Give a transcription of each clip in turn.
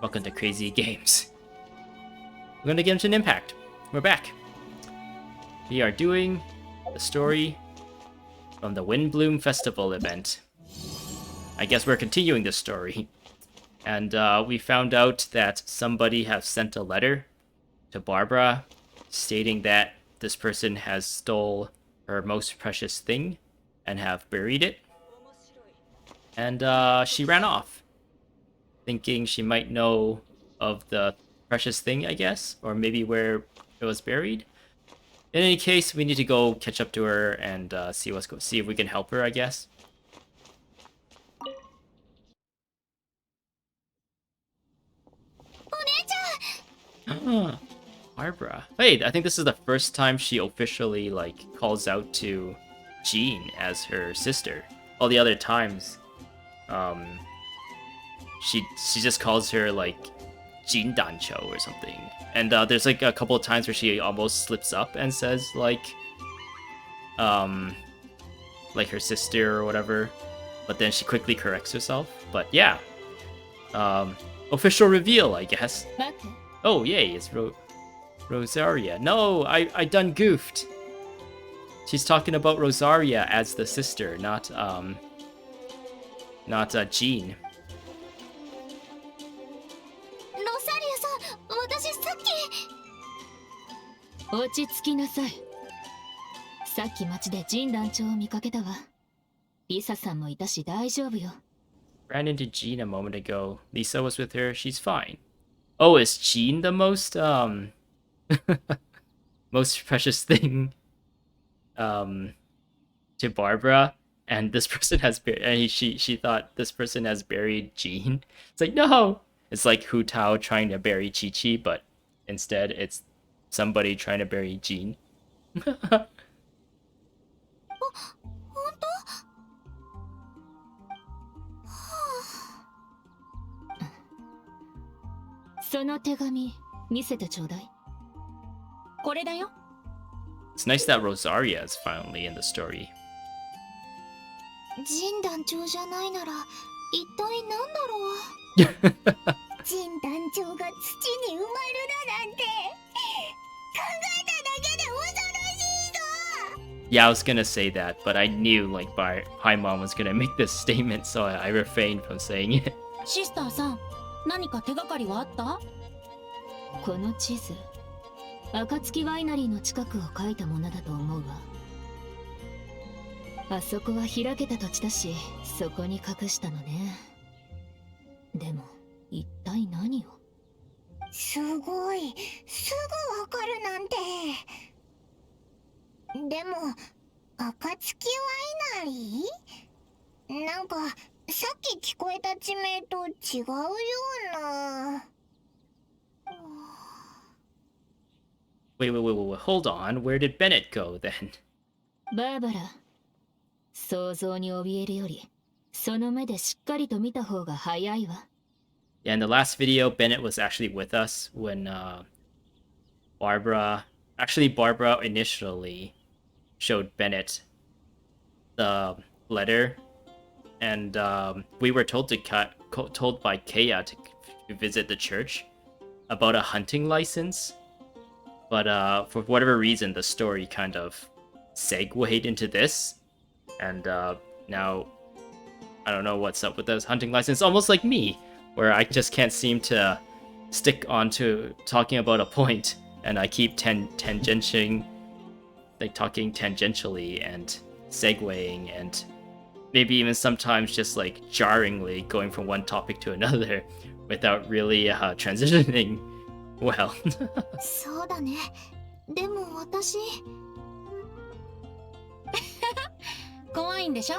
Welcome to Crazy Games. We're gonna get into an impact. We're back. We are doing the story from the Windblume Festival event. I guess we're continuing this story. And we found out that somebody has sent a letter to Barbara stating that this person has stole her most precious thing and have buried it. And she ran off, thinking she might know of the precious thing, I guess, or maybe where it was buried. In any case, we need to go catch up to her and see if we can help her, I guess. Barbara. Hey, I think this is the first time she officially calls out to Jean as her sister. All the other times, she just calls her Jean Dancho or something. And there's a couple of times where she almost slips up and says her sister or whatever, but then she quickly corrects herself. But yeah, official reveal, I guess. Oh yay, it's Rosaria. No, I done goofed. She's talking about Rosaria as the sister, not Jean. Ran into Jean a moment ago. Lisa was with her. She's fine. Oh, is Jean the most most precious thing to Barbara? And this person has she thought this person has buried Jean. It's like, no. It's like Hu Tao trying to bury Chi Chi, but instead it's somebody trying to bury Jean. It's nice that Rosaria is finally in the story. Yeah, I was gonna say that, but I knew Paimon was gonna make this statement, so I refrained from saying it. Sister-san, 何か手がかりはあった？この地図、暁ワイナリーの近くを書いたものだと思うわ。あそこは開けた土地だし、そこに隠したのね。でも、一体何を？すごい、すぐわかるなんて。でも、暁ワイナリー？なんか、さっき聞こえた地名と違うような。Wait, hold on. Where did Bennett go then? バーバラ、想像に怯えるより、その目でしっかりと見た方が早いわ。Yeah, in the last video, Bennett was actually with us when Barbara initially showed Bennett the letter, and we were told by Kea to visit the church about a hunting license, but for whatever reason, the story kind of segued into this, and now I don't know what's up with this hunting license. Almost like me, where I just can't seem to stick onto talking about a point, and I keep talking tangentially and segueing, and maybe even sometimes just jarringly going from one topic to another without really transitioning well. そうだね。でも私怖いんでしょ？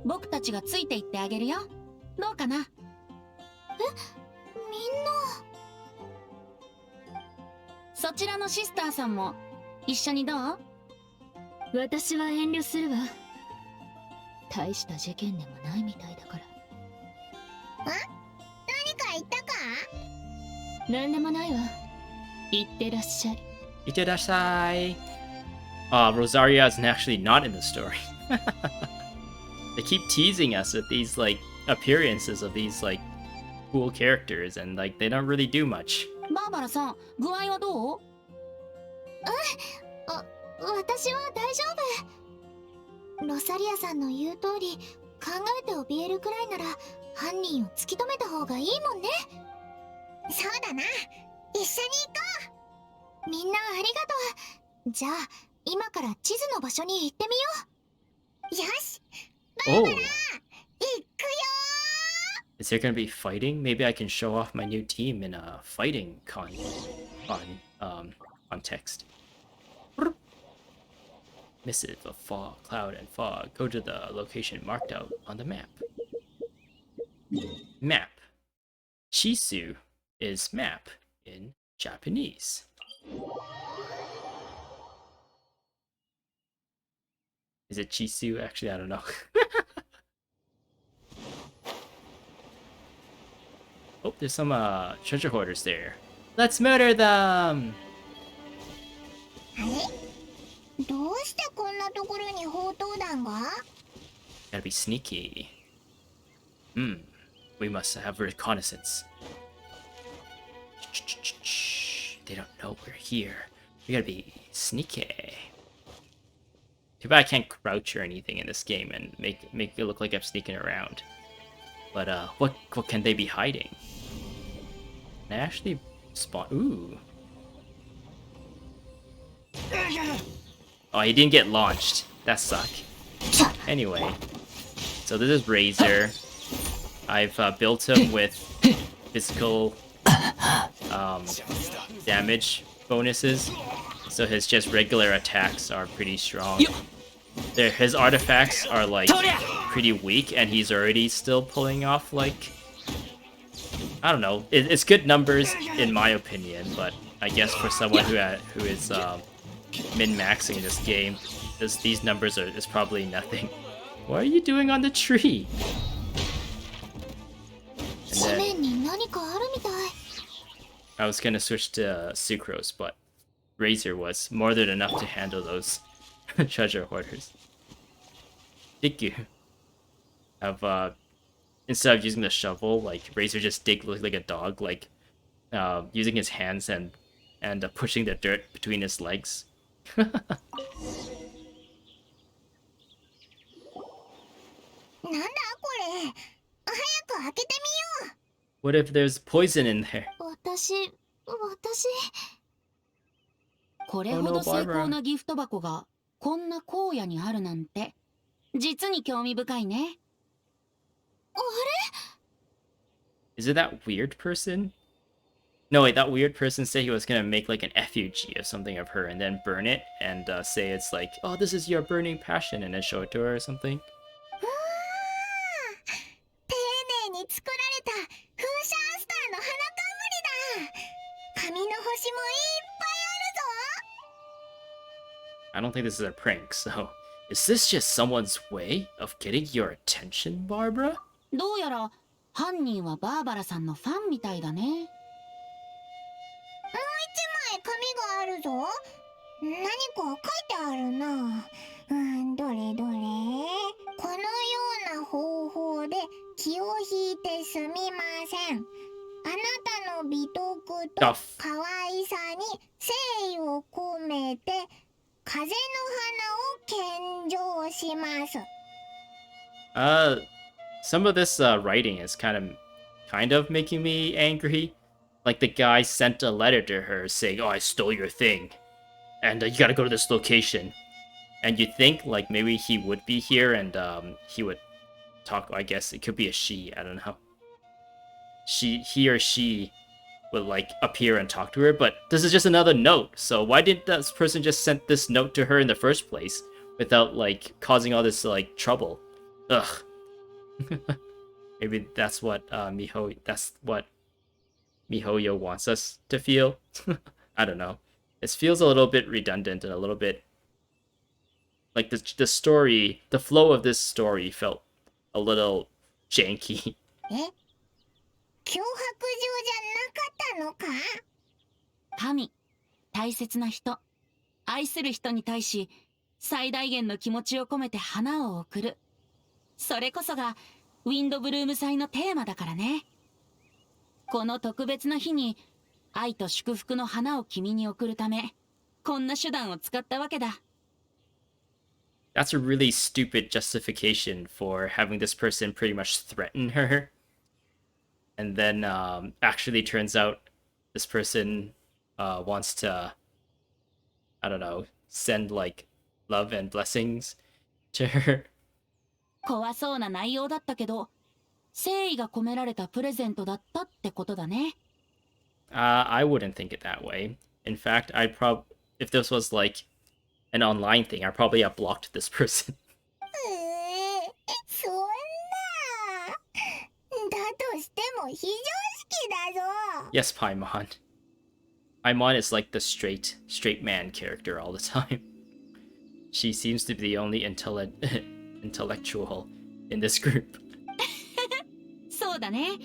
僕たちがついて行ってあげるよ。どうかな？みんな。そちらのシスターさんも一緒にどう？私は遠慮するわ。大した事件でもないみたいだから。何か言ったか？なんでもないわ。いってらっしゃい。いってらっしゃい。Rosaria is actually not in the story. They keep teasing us with these appearances of these cool characters, and like they don't really do much. バーバラさん、具合はどう？私は大丈夫。ロサリアさんの言う通り、考えて怯えるくらいなら犯人を突き止めた方がいいもんね。そうだな。一緒に行こう。みんなありがとう。じゃあ今から地図の場所に行ってみよう。よし。バーバラ、行くよ。Is there gonna be fighting? Maybe I can show off my new team in a fighting context. Missive of fog, cloud, and fog. Go to the location marked out on the map. Map. Chisu is map in Japanese. Is it Chisu? Actually, I don't know. Oh, there's some treasure hoarders there. Let's murder them! どうしてこんなところに砲塔弾が？ Gotta be sneaky. We must have reconnaissance. They don't know we're here. We gotta be sneaky. Too bad I can't crouch or anything in this game and make it look like I'm sneaking around. But what can they be hiding? Can I actually spawn? Ooh. Oh, he didn't get launched. That sucked. Anyway, so this is Razer. I've built him with physical damage bonuses, so his just regular attacks are pretty strong. His artifacts are like pretty weak, and he's already still pulling off like, I don't know. It's good numbers in my opinion, but I guess for someone who is min-maxing this game, these numbers is probably nothing. What are you doing on the tree? And then, I was gonna switch to Sucrose, but Razer was more than enough to handle those treasure hoarders. Thank you. Instead of using the shovel, like Razer just dig like a dog, like using his hands and pushing the dirt between his legs. What if there's poison in there? これほど精巧なギフト箱がこんな荒野にあるなんて実に興味深いね。あれ？ Is it that weird person? No, wait, that weird person said he was gonna make like an effigy of something of her and then burn it and say it's like, oh, this is your burning passion, and then show it to her or something. I don't think this is a prank, so is this just someone's way of getting your attention, Barbara? どうやら犯人はバーバラさんのファンみたいだね。もう一枚紙があるぞ。何か書いてあるな。どれどれ。このような方法で気を引いてすみません。あなたの美徳と可愛さに誠意を込めて風の花を献上します。Some of this writing is kind of making me angry. Like the guy sent a letter to her saying, "Oh, I stole your thing, and you gotta go to this location." And you think like maybe he would be here and he would talk. I guess it could be a she. I don't know. He or she would like appear and talk to her, but this is just another note. So why didn't this person just send this note to her in the first place without like causing all this like trouble? Ugh. Maybe that's what Mihoyo wants us to feel. I don't know. It feels a little bit redundant and a little bit like the story, the flow of this story felt a little janky. 脅迫状じゃなかったのか？神、大切な人、愛する人に対し最大限の気持ちを込めて花を贈る。それこそがウィンドブルーム祭のテーマだからね。この特別な日に愛と祝福の花を君に贈るため、こんな手段を使ったわけだ。That's a really stupid justification for having this person pretty much threaten her. And then actually turns out this person wants to, I don't know, send like love and blessings to her. 怖そうな内容だったけど、誠意が込められたプレゼントだったってことだね。I wouldn't think it that way. In fact, if this was like an online thing, I'd probably have blocked this person. そんな。だとしても非常識だぞ。 Yes, Paimon. Paimon is like the straight man character all the time. She seems to be the only intellectual in this group. そうだね。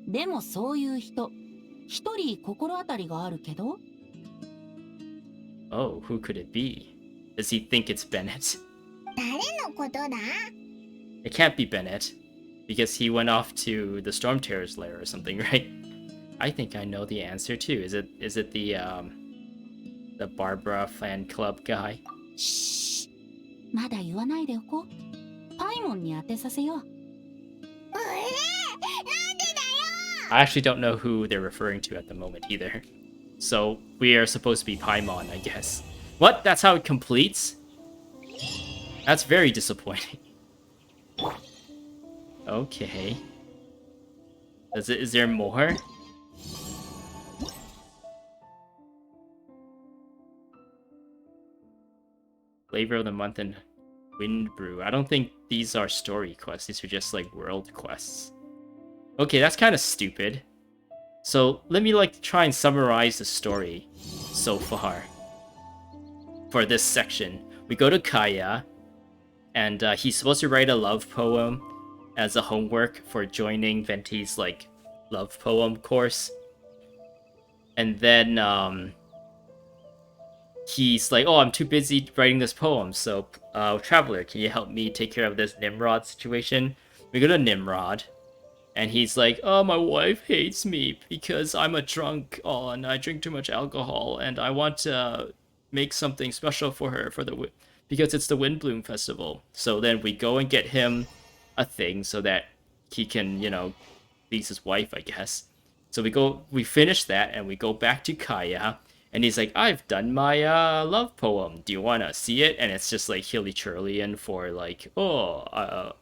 でもそういう人、一人心当たりがあるけど。Oh, who could it be? Does he think it's Bennett? 誰のことだ？ It can't be Bennett, because he went off to the Storm Terror's lair or something, right? I think I know the answer too. Is it the Barbara fan club guy? シー、まだ言わないでおこう。パイモンに当てさせよう。なんでだよ。 I actually don't know who they're referring to at the moment either. So we are supposed to be Paimon, I guess. What? That's how it completes? That's very disappointing. Okay. Is there more? Flavor of the month and Windbrew. I don't think these are story quests. These are just like world quests. Okay, that's kind of stupid. So let me like try and summarize the story so far. For this section, we go to Kaya, and he's supposed to write a love poem as a homework for joining Venti's like love poem course. And then he's like, "Oh, I'm too busy writing this poem, so Traveler, can you help me take care of this Nimrod situation?" We go to Nimrod, and he's like, "Oh, my wife hates me because I'm a drunk and I drink too much alcohol, and I want to make something special for her because it's the Windblume Festival." So then we go and get him a thing so that he can, please his wife, I guess. So we finish that, and we go back to Kaya, and he's like, "I've done my love poem. Do you want to see it?" And it's just like Healy-Churlian for like, blah,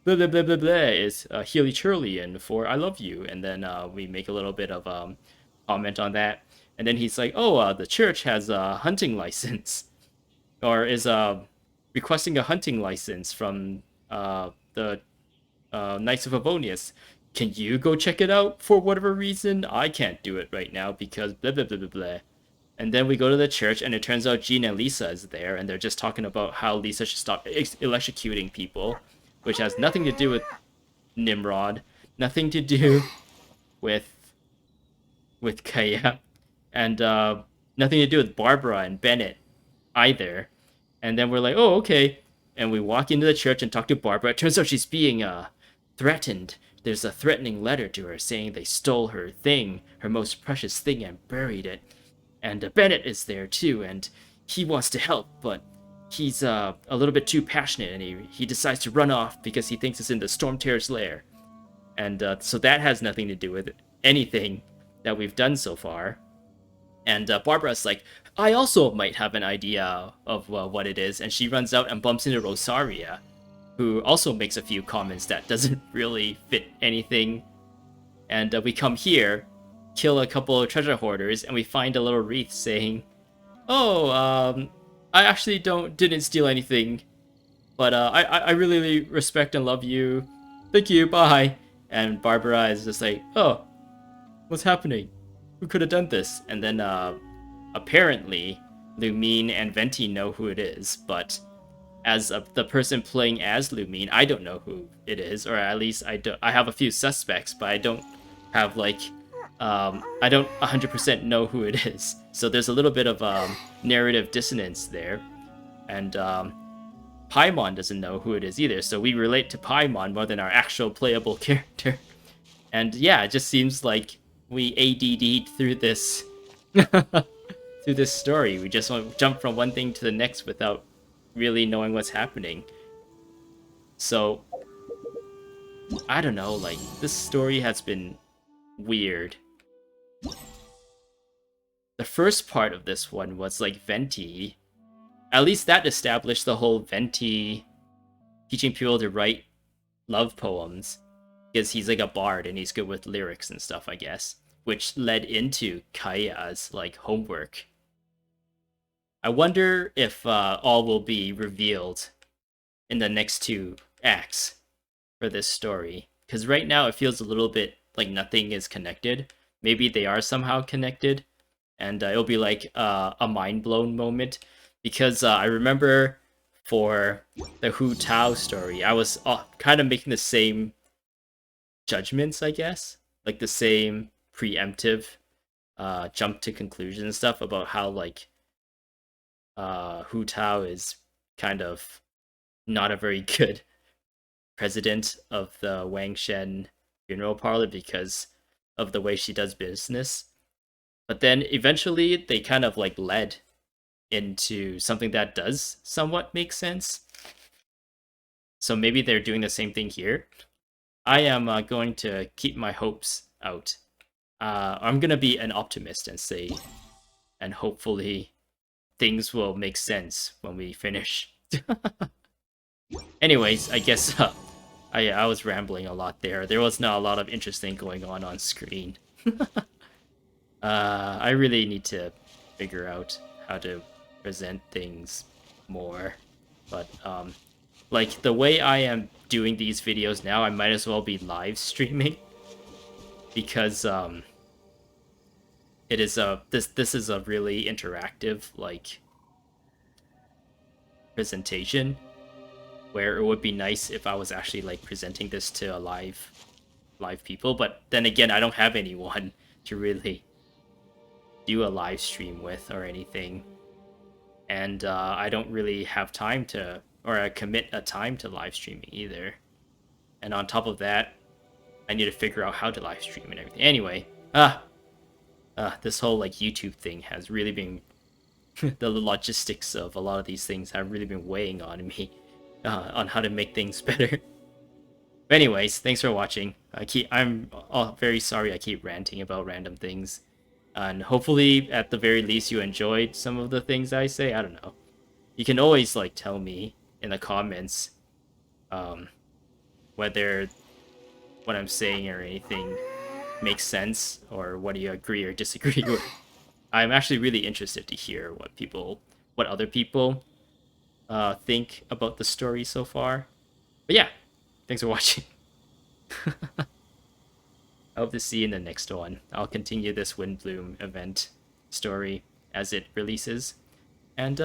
blah, blah, blah, blah, is Healy-Churlian for I love you. And then we make a little bit of comment on that. And then he's like, "Oh, the church has a hunting license, or is requesting a hunting license from the Knights of Favonius. Can you go check it out for whatever reason? I can't do it right now because blah, blah, blah, blah, blah." And then we go to the church, and it turns out Jean and Lisa is there, and they're just talking about how Lisa should stop electrocuting people, which has nothing to do with Nimrod, nothing to do with Kaya, and nothing to do with Barbara and Bennett either. And then we're like, "Oh, okay." And we walk into the church and talk to Barbara. It turns out she's being threatened. There's a threatening letter to her saying they stole her thing, her most precious thing, and buried it. And Bennett is there too, and he wants to help, but he's a little bit too passionate, and he decides to run off because he thinks it's in the Storm Terror's lair. And so that has nothing to do with anything that we've done so far. And Barbara's like, "I also might have an idea of what it is," and she runs out and bumps into Rosaria, who also makes a few comments that doesn't really fit anything. And we come here, kill a couple of treasure hoarders, and we find a little wreath saying, "Oh, I actually didn't steal anything, but I really respect and love you. Thank you, bye." And Barbara is just like, "Oh, what's happening? Who could have done this?" And then apparently Lumine and Venti know who it is, but as the person playing as Lumine, I don't know who it is, or at least I have a few suspects, but I don't have like I don't 100% know who it is. So there's a little bit of narrative dissonance there, and Paimon doesn't know who it is either. So we relate to Paimon more than our actual playable character. And yeah, it just seems like we ADD'd through this through this story. We just jump from one thing to the next without really knowing what's happening. So I don't know, like this story has been weird. The first part of this one was like Venti. At least that established the whole Venti teaching people to write love poems because he's like a bard and he's good with lyrics and stuff, I guess, which led into Kaya's like homework. I wonder if all will be revealed in the next two acts for this story, because right now it feels a little bit like nothing is connected. Maybe they are somehow connected, and it'll be like a mind blown moment, because I remember for the Hu Tao story, I was kind of making the same judgments, I guess, like the same preemptive jump to conclusions and stuff about how like Hu Tao is kind of not a very good president of the Wang Shen funeral parlor because of the way she does business. But then eventually they kind of like led into something that does somewhat make sense. So maybe they're doing the same thing here. I am going to keep my hopes out. I'm going to be an optimist and say, and hopefully things will make sense when we finish. Anyways, I guess I was rambling a lot there. There was not a lot of interesting going on screen. I really need to figure out how to present things more. But like the way I am doing these videos now, I might as well be live streaming because it is this is a really interactive like presentation where it would be nice if I was actually like presenting this to a live people, but then again I don't have anyone to really do a live stream with or anything, and I don't really have time to or commit a time to live streaming either, and on top of that I need to figure out how to live stream and everything. Anyway, this whole like YouTube thing has really been the logistics of a lot of these things have really been weighing on me on how to make things better. But anyways, thanks for watching. I'm very sorry I keep ranting about random things, and hopefully at the very least you enjoyed some of the things I say. I don't know. You can always like tell me in the comments whether what I'm saying or anything makes sense or what do you agree or disagree with. I'm actually really interested to hear what other people think about the story so far. But yeah, thanks for watching. I hope to see you in the next one. I'll continue this Windblume event story as it releases. And